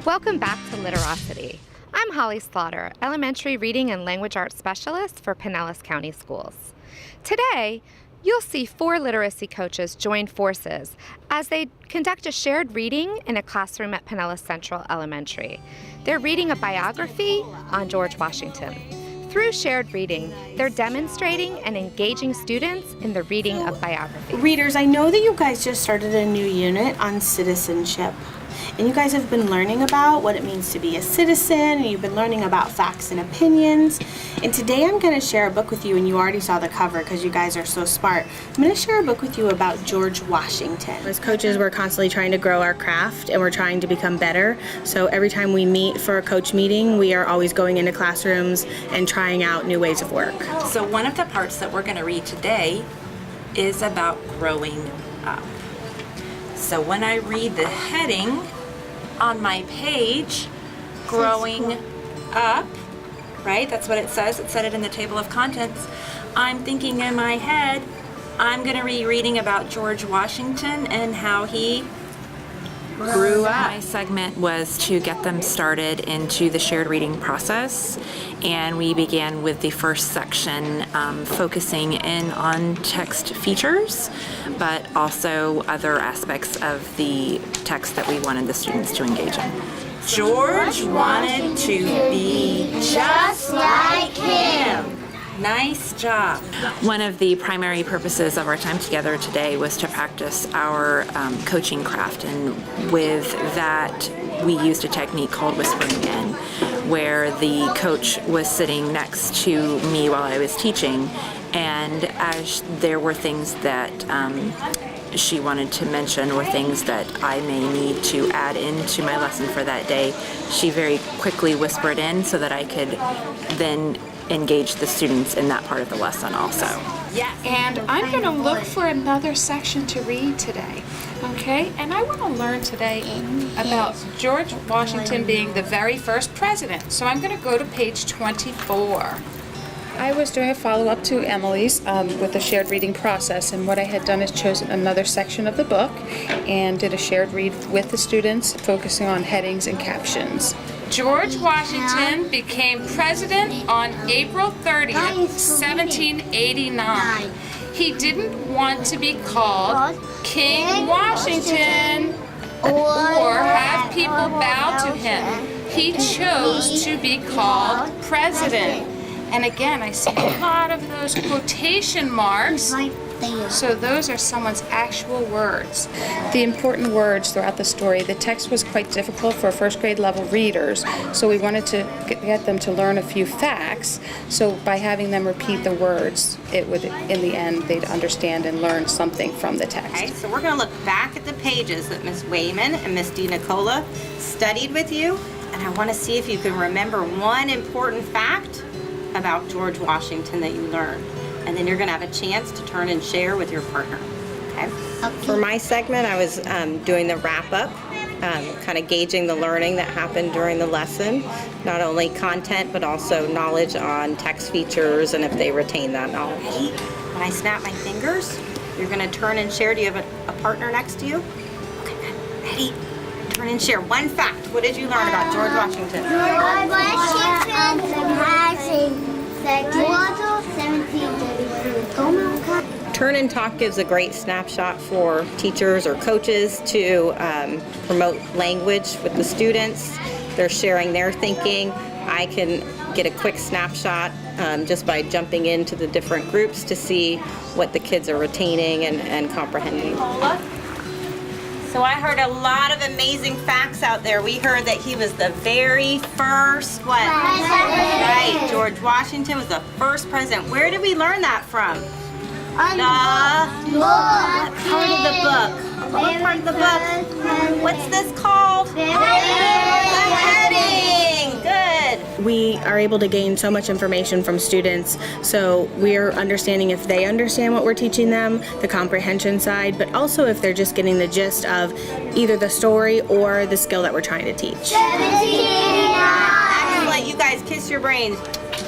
Welcome back to Literocity. I'm Holly Slaughter, Elementary Reading and Language Arts Specialist for Pinellas County Schools. Today, you'll see 4 literacy coaches join forces as they conduct a shared reading in a classroom at Pinellas Central Elementary. They're reading a biography on George Washington. Through shared reading, they're demonstrating and engaging students in the reading of biography. Readers, I know that you guys just started a new unit on citizenship. And you guys have been learning about what it means to be a citizen, and you've been learning about facts and opinions. And today I'm going to share a book with you, and you already saw the cover because you guys are so smart. I'm going to share a book with you about George Washington. As coaches, we're constantly trying to grow our craft, and we're trying to become better. So every time we meet for a coach meeting, we are always going into classrooms and trying out new ways of work. So one of the parts that we're going to read today is about growing up. So when I read the heading on my page, growing up, right? That's what it says. It said it in the table of contents. I'm thinking in my head, I'm going to be reading about George Washington and how he grew up. My segment was to get them started into the shared reading process, and we began with the first section focusing in on text features, but also other aspects of the text that we wanted the students to engage in. George wanted to be just like him. Nice job. One of the primary purposes of our time together today was to practice our coaching craft, and with that we used a technique called whispering in, where the coach was sitting next to me while I was teaching, and as there were things that she wanted to mention or things that I may need to add into my lesson for that day, she very quickly whispered in so that I could then engage the students in that part of the lesson also. Yes. And I'm going to look for another section to read today, okay? And I want to learn today about George Washington being the very first president. So I'm going to go to page 24. I was doing a follow-up to Emily's with the shared reading process, and what I had done is chosen another section of the book and did a shared read with the students, focusing on headings and captions. George Washington became president on April 30th, 1789. He didn't want to be called King Washington or have people bow to him. He chose to be called president. And again, I see a lot of those quotation marks. So those are someone's actual words. The important words throughout the story. The text was quite difficult for first grade level readers, so we wanted to get them to learn a few facts. So by having them repeat the words, it would, in the end, they'd understand and learn something from the text. Okay, so we're going to look back at the pages that Miss Wayman and Miss Denicola studied with you, and I want to see if you can remember one important fact about George Washington that you learned. And then you're going to have a chance to turn and share with your partner. Okay? For my segment, I was doing the wrap-up, kind of gauging the learning that happened during the lesson, not only content, but also knowledge on text features and if they retain that knowledge. Ready? When I snap my fingers, you're going to turn and share. Do you have a partner next to you? Okay, good. Ready? Turn and share. One fact. What did you learn about George Washington? George Washington has Turn and Talk gives a great snapshot for teachers or coaches to promote language with the students. They're sharing their thinking. I can get a quick snapshot just by jumping into the different groups to see what the kids are retaining and comprehending. So I heard a lot of amazing facts out there. We heard that he was the very first what? Right, George Washington was the first president. Where did we learn that from? The book. What part of the book? What part of the book? What's this called? The heading. Good. We are able to gain so much information from students, so we're understanding if they understand what we're teaching them, the comprehension side, but also if they're just getting the gist of either the story or the skill that we're trying to teach. Excellent. You guys kiss your brains.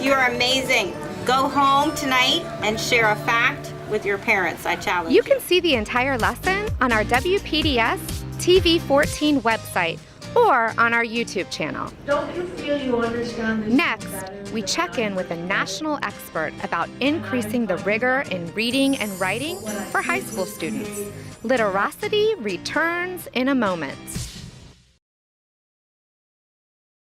You are amazing. Go home tonight and share a fact with your parents. I challenge you. You can see the entire lesson on our WPDS TV 14 website, or on our YouTube channel. Don't you feel you understand this? Next, we check in with a national expert about increasing the rigor in reading and writing for high school students. Literocity returns in a moment.